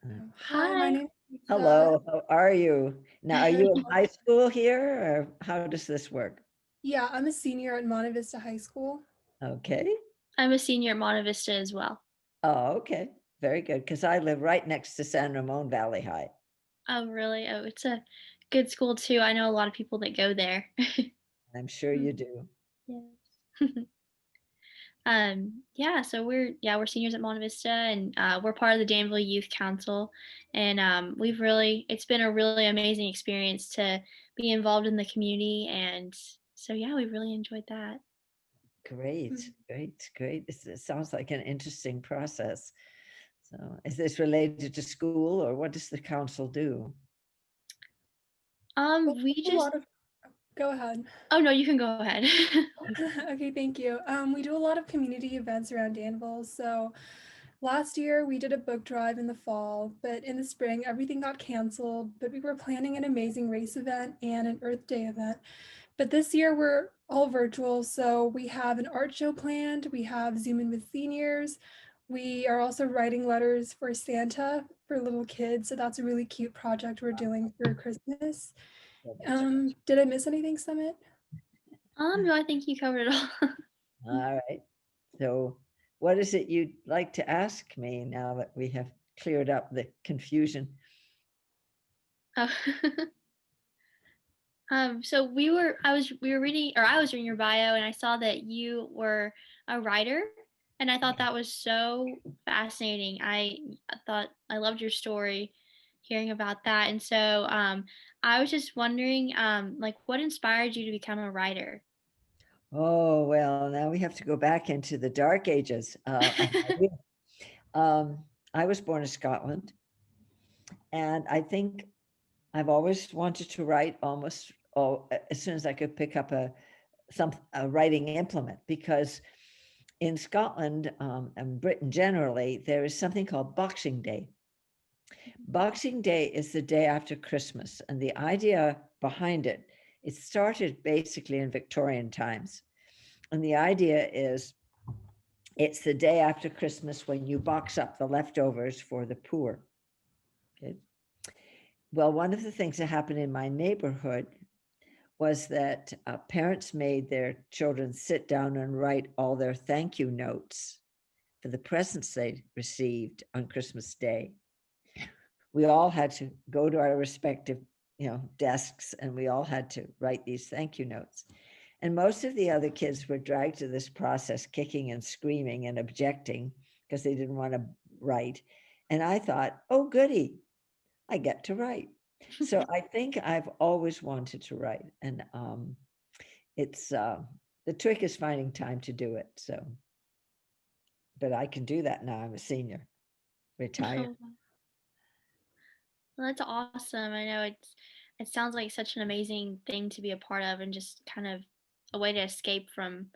Hi, my Hi, name is Lisa. hello, how are you? Now, are you in high school here or how does this work? Yeah, I'm a senior at Monte Vista High School. Okay. I'm a senior at Monte Vista as well. Oh, okay. Very good. Because I live right next to San Ramon Valley High. Oh, really? Oh, it's a good school too. I know a lot of people that go there. I'm sure you Mm. do. Yes. Yeah, so we're seniors at Monte Vista, and we're part of the Danville Youth Council, and it's been a really amazing experience to be involved in the community, and so yeah, we've really enjoyed that. Great, Mm. great, great. It sounds like an interesting process. So is this related to school or what does the council do? Well, We a just lot of Go ahead. Oh no, you can go ahead. Okay, thank you. We do a lot of community events around Danville. So last year we did a book drive in the fall, but in the spring everything got canceled. But we were planning an amazing race event and an Earth Day event. But this year we're all virtual, so we have an art show planned. We have Zoom in with seniors. We are also writing letters for Santa for little kids. So that's a really cute project we're doing for Christmas. Yeah, that's Did I miss anything, Summit? No, I think you covered it all. all right. So what is it you'd like to ask me now that we have cleared up the confusion? Oh. So we were reading, or I was reading your bio, and I saw that you were a writer, and I thought that was so fascinating. I thought I loved your story, hearing about that, and so I was just wondering, like, what inspired you to become a writer? Oh, well, now we have to go back into the dark ages of my youth. I was born in Scotland, and I think I've always wanted to write almost as soon as I could pick up a writing implement, because in Scotland and Britain generally, there is something called Boxing Day. Boxing Day is the day after Christmas, and the idea behind it, it started basically in Victorian times. And the idea is it's the day after Christmas when you box up the leftovers for the poor. Okay. Well, one of the things that happened in my neighborhood was that parents made their children sit down and write all their thank you notes for the presents they received on Christmas Day. We all had to go to our respective, desks, and we all had to write these thank you notes. And most of the other kids were dragged to this process, kicking and screaming and objecting because they didn't want to write. And I thought, oh, goody, I get to write. So I think I've always wanted to write. And it's the trick is finding time to do it. So, but I can do that now. I'm a senior, retired. Oh, well, that's awesome. I know it sounds like such an amazing thing to be a part of, and just kind of a way to escape from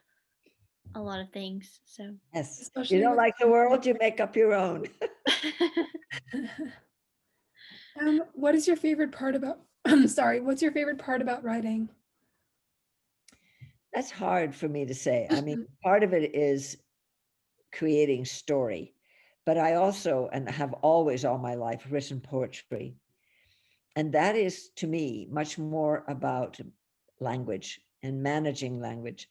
a lot of things. So. Yes. You Especially don't with like the world, you make up your own. what is your favorite part about sorry, what's your favorite part about writing? That's hard for me to say. I mean, part of it is creating story, but I also, and have always all my life, written poetry. And that is, to me, much more about language and managing language.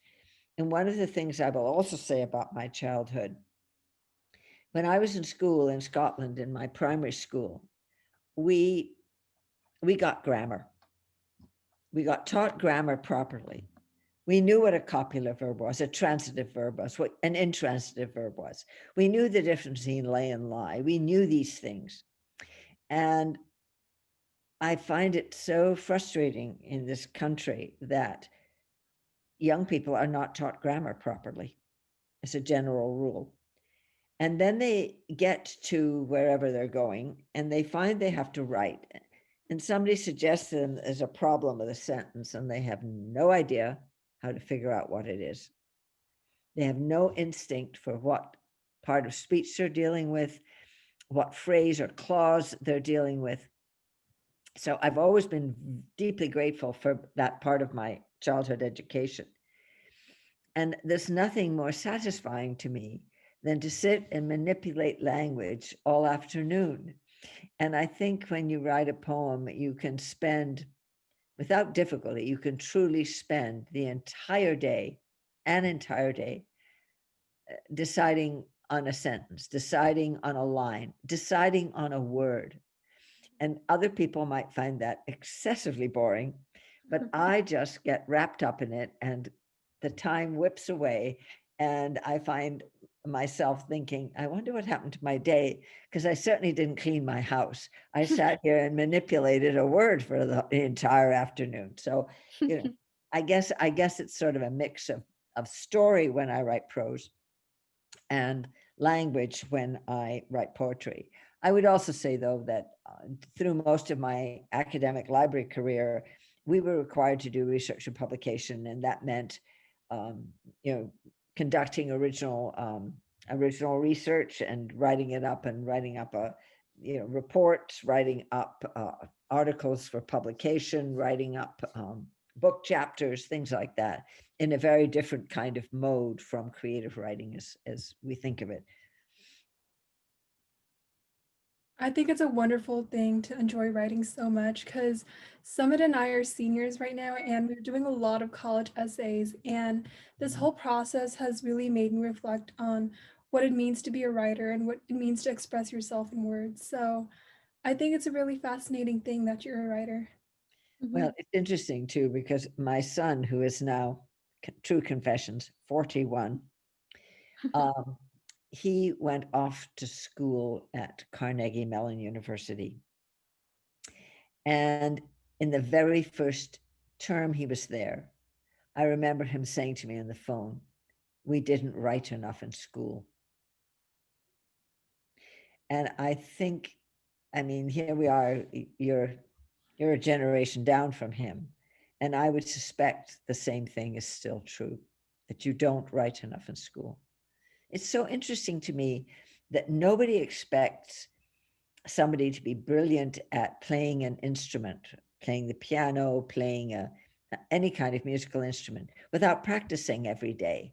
And one of the things I will also say about my childhood, when I was in school in Scotland, in my primary school, we we got grammar. We got taught grammar properly. We knew what a copulative verb was, a transitive verb was, what an intransitive verb was. We knew the difference between lay and lie. We knew these things. And I find it so frustrating in this country that young people are not taught grammar properly as a general rule. And then they get to wherever they're going and they find they have to write. And somebody suggests to them there's a problem with a sentence and they have no idea how to figure out what it is. They have no instinct for what part of speech they're dealing with, what phrase or clause they're dealing with. So I've always been deeply grateful for that part of my childhood education. And there's nothing more satisfying to me than to sit and manipulate language all afternoon And I think when you write a poem, you can spend, without difficulty, you can truly spend the entire day, an entire day, deciding on a sentence, deciding on a line, deciding on a word. And other people might find that excessively boring, but I just get wrapped up in it and the time whips away. And I find myself thinking, I wonder what happened to my day, because I certainly didn't clean my house. I sat here and manipulated a word for the entire afternoon. So, you know, I guess it's sort of a mix of story when I write prose and language when I write poetry. I would also say, though, that through most of my academic library career, we were required to do research and publication, and that meant, um, you know, conducting original research and writing it up and writing up reports, writing up articles for publication, writing up book chapters, things like that, in a very different kind of mode from creative writing as we think of it. I think it's a wonderful thing to enjoy writing so much because Summit and I are seniors right now, and we're doing a lot of college essays. And this whole process has really made me reflect on what it means to be a writer and what it means to express yourself in words. So I think it's a really fascinating thing that you're a writer. Well, it's interesting too, because my son, who is now, true confessions, 41, um, he went off to school at Carnegie Mellon University. And in the very first term he was there, I remember him saying to me on the phone, "We didn't write enough in school." And I think, I mean, here we are, you're a generation down from him. And I would suspect the same thing is still true, that you don't write enough in school. It's so interesting to me that nobody expects somebody to be brilliant at playing an instrument, playing the piano, playing any kind of musical instrument without practicing every day.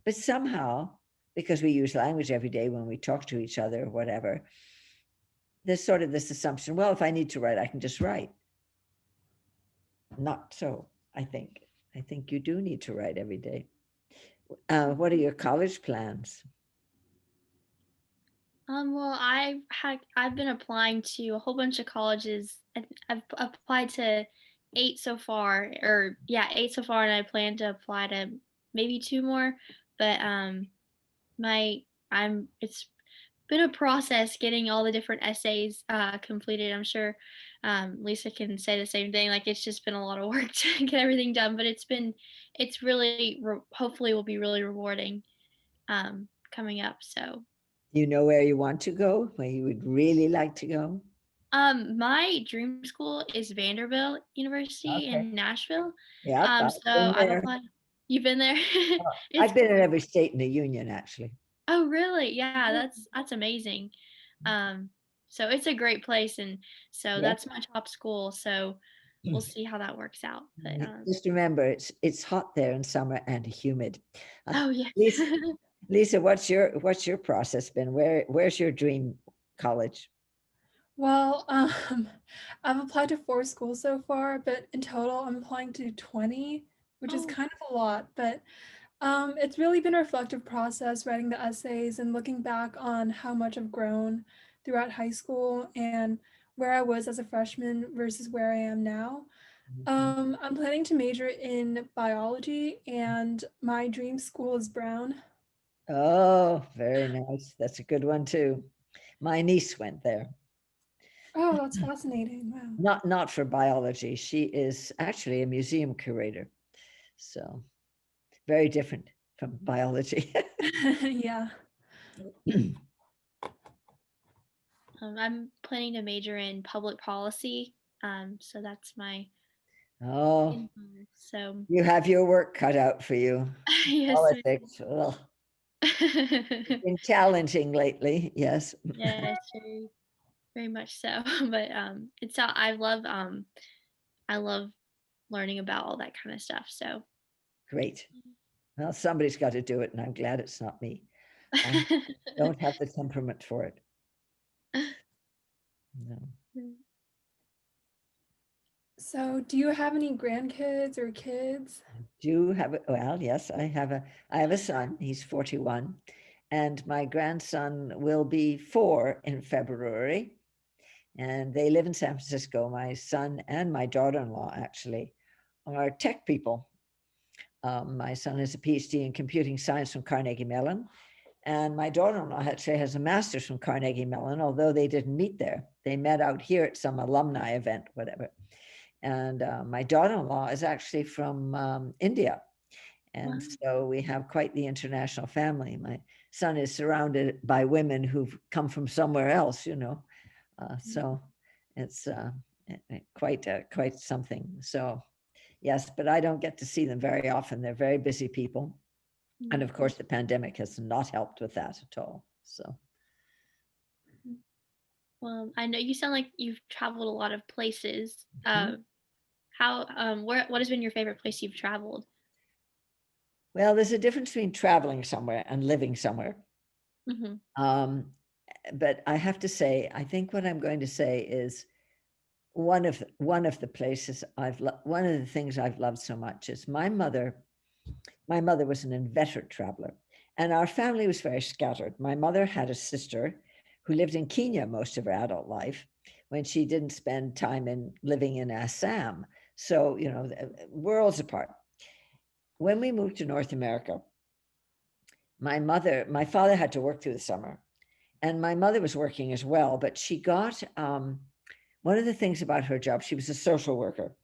But somehow, because we use language every day when we talk to each other or whatever, there's sort of this assumption, well, if I need to write, I can just write. Not so, I think. I think you do need to write every day. What are your college plans? Well, I've been applying to a whole bunch of colleges. I've applied to 8 so far, or yeah, 8 so far, and I plan to apply to maybe 2 more. But my I'm it's been a process getting all the different essays completed. I'm sure Lisa can say the same thing. Like it's just been a lot of work to get everything done, but it's really hopefully will be really rewarding coming up. So Do you know where you want to go, where you would really like to go? my dream school is Vanderbilt University Okay. in Nashville. Yeah, I've So been I've there. applied. You've been there? It's I've been in every state in the union, actually. Oh, really? Yeah, that's amazing. Um, so it's a great place, and so Yeah. that's my top school. So we'll see how that works out. But Just remember, it's hot there in summer and humid. oh yeah. Lisa, Lisa, what's your process been? Where's your dream college? Well, I've applied to 4 schools so far, but in total, I'm applying to 20, which is Oh, kind of a lot. But it's really been a reflective process writing the essays and looking back on how much I've grown throughout high school and where I was as a freshman versus where I am now. I'm planning to major in biology, and my dream school is Brown. Oh, very nice. That's a good one too. My niece went there. Oh, that's fascinating. Wow. Not for biology. She is actually a museum curator. So very different from biology. Yeah. I'm planning to major in public policy. So that's my Oh, so you have your work cut out for you. yes, Politics. Ugh. It's been challenging lately. Yes. yes, very much so. But it's I love learning about all that kind of stuff. So Great. Well, somebody's got to do it, and I'm glad it's not me. I don't have the temperament for it. No. So, do you have any grandkids or kids? Do you have well, yes, I have a son. He's 41, and my grandson will be 4 in February. And they live in San Francisco. My son and my daughter-in-law actually are tech people. My son has a PhD in computing science from Carnegie Mellon, and my daughter-in-law actually has a master's from Carnegie Mellon, although they didn't meet there. They met out here at some alumni event, whatever. And my daughter-in-law is actually from India. And Wow. so we have quite the international family. My son is surrounded by women who've come from somewhere else, you know. So it's quite something. So yes, but I don't get to see them very often. They're very busy people. And of course, the pandemic has not helped with that at all. So Well, I know you sound like you've traveled a lot of places. Mhm. What has been your favorite place you've traveled? Well, there's a difference between traveling somewhere and living somewhere. Hmm. Um, but I have to say, I think what I'm going to say is one of the places one of the things I've loved so much is my mother. My mother was an inveterate traveler, and our family was very scattered. My mother had a sister who lived in Kenya most of her adult life when she didn't spend time in living in Assam. So, you know, worlds apart. When we moved to North America, my father had to work through the summer, and my mother was working as well, but she got one of the things about her job, she was a social worker.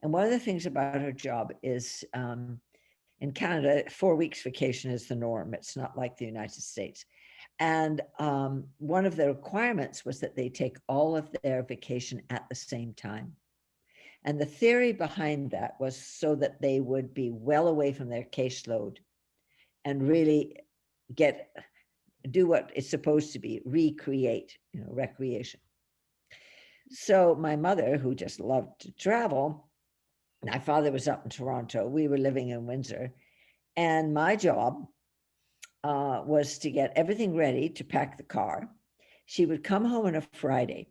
And one of the things about her job is in Canada, 4 weeks vacation is the norm. It's not like the United States. And one of the requirements was that they take all of their vacation at the same time. And the theory behind that was so that they would be well away from their caseload and really do what it's supposed to be, recreate, you know, recreation. So my mother, who just loved to travel, my father was up in Toronto, we were living in Windsor, and my job was to get everything ready to pack the car. She would come home on a Friday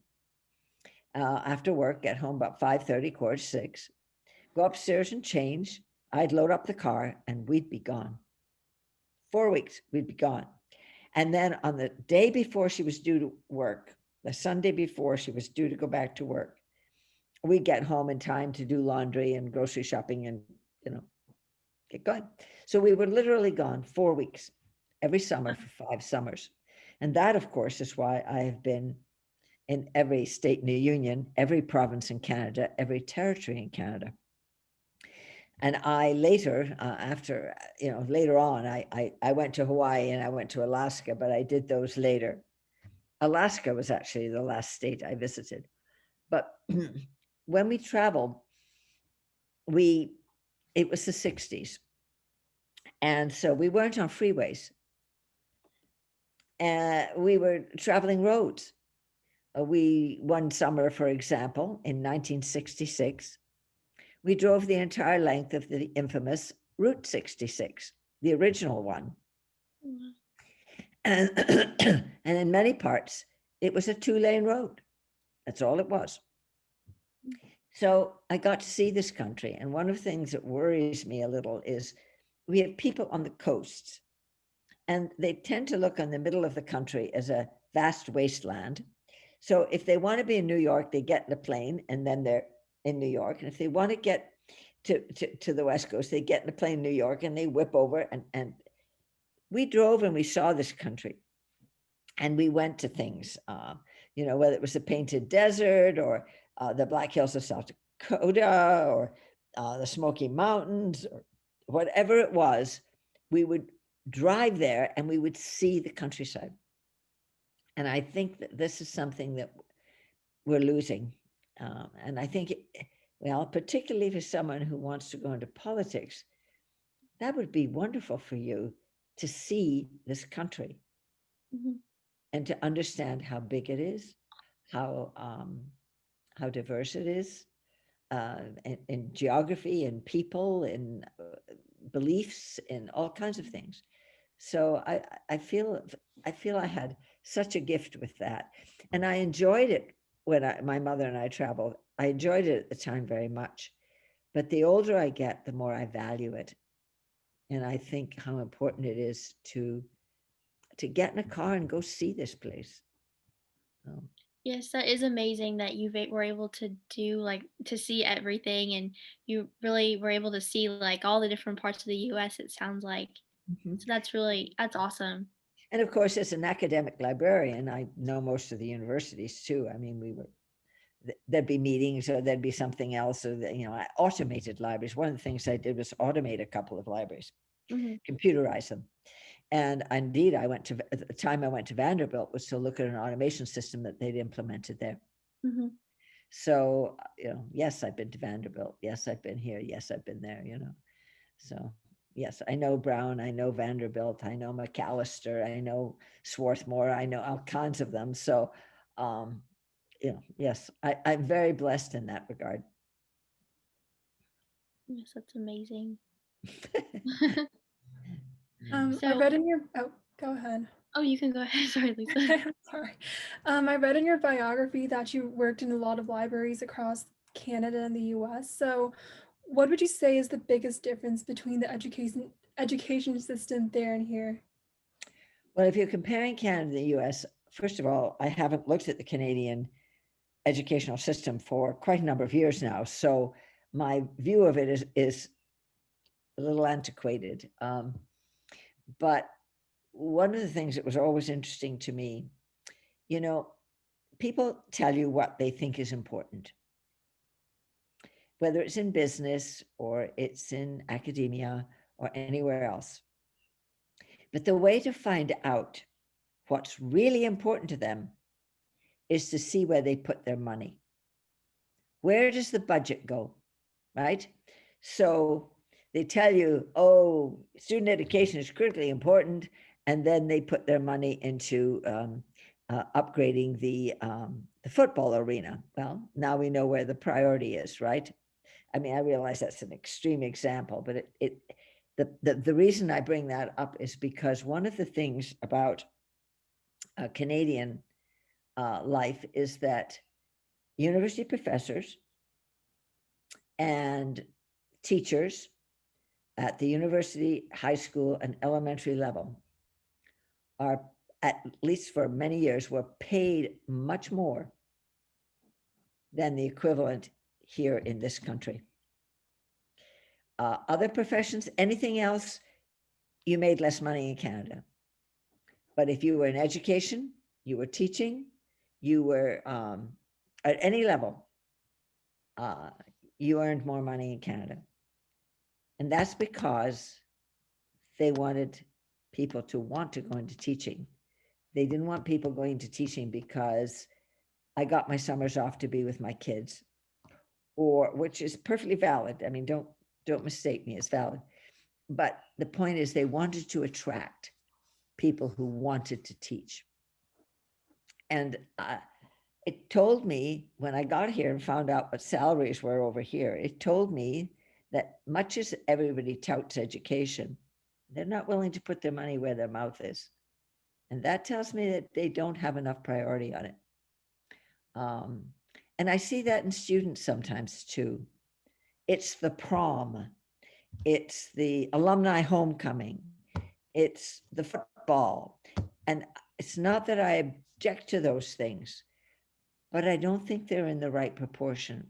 after work, get home about 5:30, 5:45, go upstairs and change. I'd load up the car and we'd be gone. 4 weeks, we'd be gone. And then on the day before she was due to work, the Sunday before she was due to go back to work, we'd get home in time to do laundry and grocery shopping and, you know, get going. So we were literally gone 4 weeks every summer for 5 summers. And that, of course, is why I have been in every state in the Union, every province in Canada, every territory in Canada. And I later, later on, I went to Hawaii and I went to Alaska, but I did those later. Alaska was actually the last state I visited. But when we traveled, it was the 60s. And so we weren't on freeways. We were traveling roads. One summer, for example, in 1966, we drove the entire length of the infamous Route 66, the original one. Mm-hmm. And in many parts, it was a 2-lane road. That's all it was. So I got to see this country. And one of the things that worries me a little is we have people on the coasts, and they tend to look on the middle of the country as a vast wasteland. So if they want to be in New York, they get in a plane and then they're in New York. And if they want to get to the West Coast, they get in a plane in New York and they whip over. And we drove and we saw this country. And we went to things, whether it was the Painted Desert or the Black Hills of South Dakota or the Smoky Mountains or whatever it was, we would drive there and we would see the countryside. And I think that this is something that we're losing. And I think, particularly for someone who wants to go into politics, that would be wonderful for you to see this country. Mm-hmm. And to understand how big it is, how diverse it is, in geography, in people, in beliefs, in all kinds of things. So I feel I had such a gift with that, and I enjoyed it when my mother and I traveled. I enjoyed it at the time very much, but the older I get, the more I value it. And I think how important it is to get in a car and go see this place. Um, Yes, that is amazing that were able to do like to see everything, and you really were able to see like all the different parts of the US, it sounds like. mhm. So that's awesome. And of course, as an academic librarian, I know most of the universities too. I mean, there'd be meetings or there'd be something else, or I automated libraries. One of the things I did was automate a couple of libraries, Hmm. computerize them. And indeed, at the time I went to Vanderbilt was to look at an automation system that they'd implemented there. Hmm. So, yes, I've been to Vanderbilt. Yes, I've been here. Yes, I've been there, So, yes, I know Brown. I know Vanderbilt. I know McAllister. I know Swarthmore. I know all kinds of them. So, um, yes, I'm very blessed in that regard. Yes, that's amazing. I So, read in your, oh, go ahead. oh, you can go ahead. Sorry, Lisa. Sorry. I read in your biography that you worked in a lot of libraries across Canada and the US. So, what would you say is the biggest difference between the education system there and here? Well, if you're comparing Canada and the US, first of all, I haven't looked at the Canadian educational system for quite a number of years now. So my view of it is a little antiquated. But one of the things that was always interesting to me, you know, people tell you what they think is important, whether it's in business or it's in academia or anywhere else. But the way to find out what's really important to them is to see where they put their money. Where does the budget go? Right? So they tell you, oh, student education is critically important, and then they put their money into upgrading the football arena. Well, now we know where the priority is, right? I mean, I realize that's an extreme example, but the reason I bring that up is because one of the things about Canadian life is that university professors and teachers at the university, high school, and elementary level are, at least for many years, were paid much more than the equivalent here in this country. Other professions, anything else, you made less money in Canada. But if you were in education, you were teaching, you were at any level, uh, you earned more money in Canada. And that's because they wanted people to want to go into teaching. They didn't want people going to teaching because I got my summers off to be with my kids, or which is perfectly valid. I mean, don't mistake me, it's valid. But the point is they wanted to attract people who wanted to teach. And it told me when I got here and found out what salaries were over here, it told me that much as everybody touts education, they're not willing to put their money where their mouth is. And that tells me that they don't have enough priority on it. Um, and I see that in students sometimes too. It's the prom, it's the alumni homecoming, it's the football. And it's not that I object to those things, but I don't think they're in the right proportion,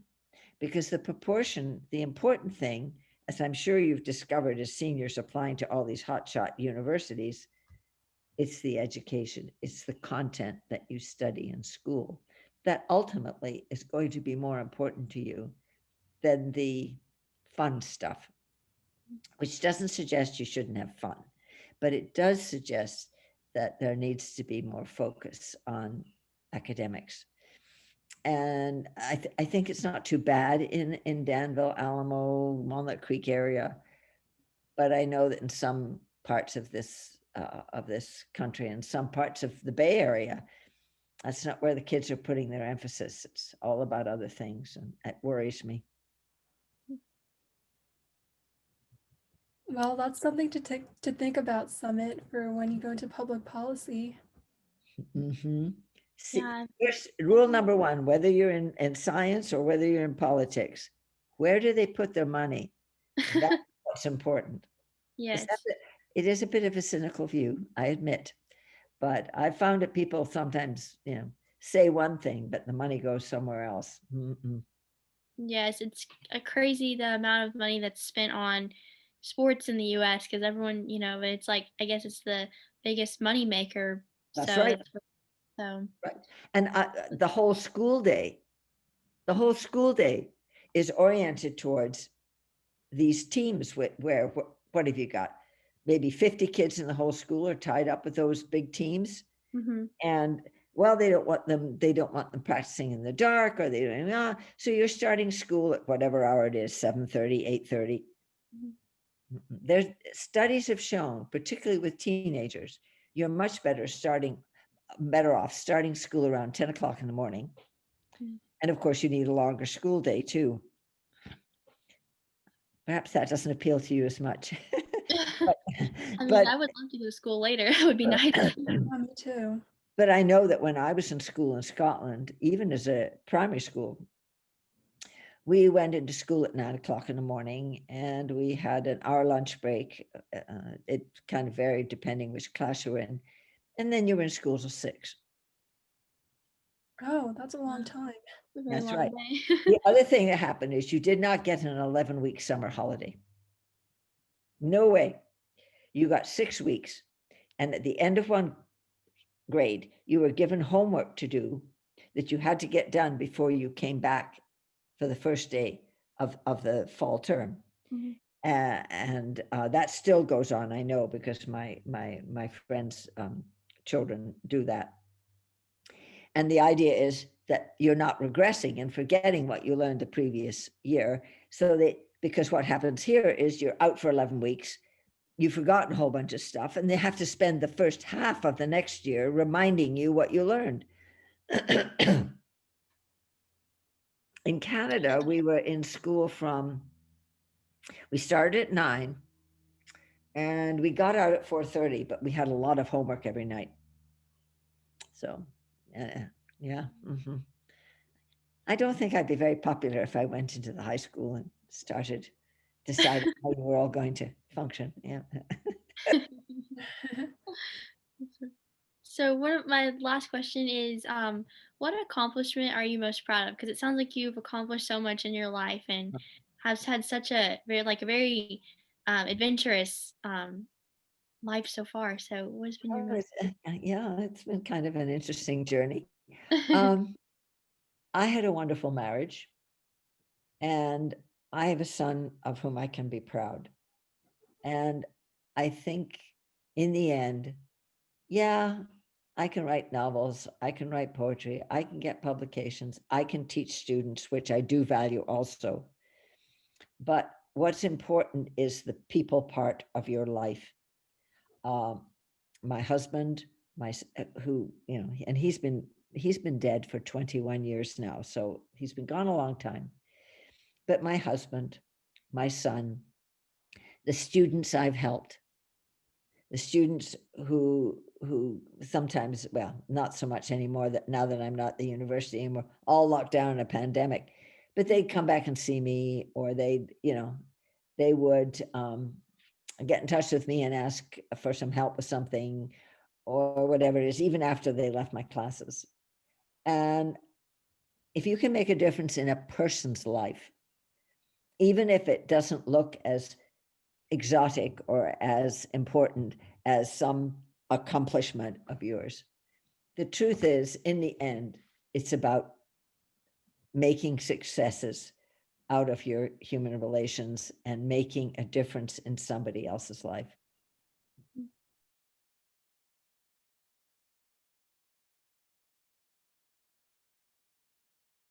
because the important thing, as I'm sure you've discovered as seniors applying to all these hotshot universities, it's the education, it's the content that you study in school that ultimately is going to be more important to you than the fun stuff, which doesn't suggest you shouldn't have fun, but it does suggest that there needs to be more focus on academics. And I think it's not too bad in Danville, Alamo, Walnut Creek area, but I know that in some parts of this country and some parts of the Bay Area, that's not where the kids are putting their emphasis. It's all about other things, and it worries me. Well, that's something to think about, Summit, for when you go into public policy. Mm-hmm. Yeah. First, rule number one, whether you're in science or whether you're in politics, where do they put their money? That's what's important. Yes. It is a bit of a cynical view, I admit, but I found that people sometimes, say one thing, but the money goes somewhere else. Mm-mm. Yes, it's a crazy the amount of money that's spent on sports in the US because everyone, it's like I guess it's the biggest money maker. That's So right. that's what, so Right. And the whole school day is oriented towards these teams where what have you got? Maybe 50 kids in the whole school are tied up with those big teams. mhm. And well, they don't want them practicing in the dark, or they don't, so you're starting school at whatever hour it is, 7:30, 8:30. Mhm. There's studies have shown, particularly with teenagers, you're much better off starting school around 10 o'clock in the morning. Mm. And of course, you need a longer school day too. Perhaps that doesn't appeal to you as much. but, I mean, but, I would love to go to school later. It would be nice. Me too. but I know that when I was in school in Scotland, even as a primary school, we went into school at 9 o'clock in the morning, and we had an hour lunch break. It kind of varied depending which class you were in. And then you were in school till 6. Oh, that's a long time. A very That's long right. day. The other thing that happened is you did not get an 11-week summer holiday. No way. You got 6 weeks. And at the end of one grade, you were given homework to do that you had to get done before you came back for the first day of the fall term. Mhm. And that still goes on, I know, because my friends' children do that. And the idea is that you're not regressing and forgetting what you learned the previous year. So that, because what happens here is you're out for 11 weeks, you've forgotten a whole bunch of stuff, and they have to spend the first half of the next year reminding you what you learned. In Canada, we were in school we started at 9 and we got out at 4:30, but we had a lot of homework every night. So, yeah. I don't think I'd be very popular if I went into the high school and started deciding how we're all going to function. Yeah. So one of my last question is, what accomplishment are you most proud of? Because it sounds like you've accomplished so much in your life and have had such a very adventurous life so far. So what has been your most Yeah, it's been kind of an interesting journey. I had a wonderful marriage, and I have a son of whom I can be proud. And I think in the end, yeah, I can write novels, I can write poetry, I can get publications, I can teach students, which I do value also. But what's important is the people part of your life. My husband, who, and he's been dead for 21 years now, so he's been gone a long time. But my husband, my son, the students I've helped, the students who sometimes, well, not so much anymore, that now that I'm not at the university and we're all locked down in a pandemic, but they'd come back and see me, or they would get in touch with me and ask for some help with something or whatever it is, even after they left my classes. And if you can make a difference in a person's life, even if it doesn't look as exotic or as important as some accomplishment of yours, the truth is, in the end, it's about making successes out of your human relations and making a difference in somebody else's life.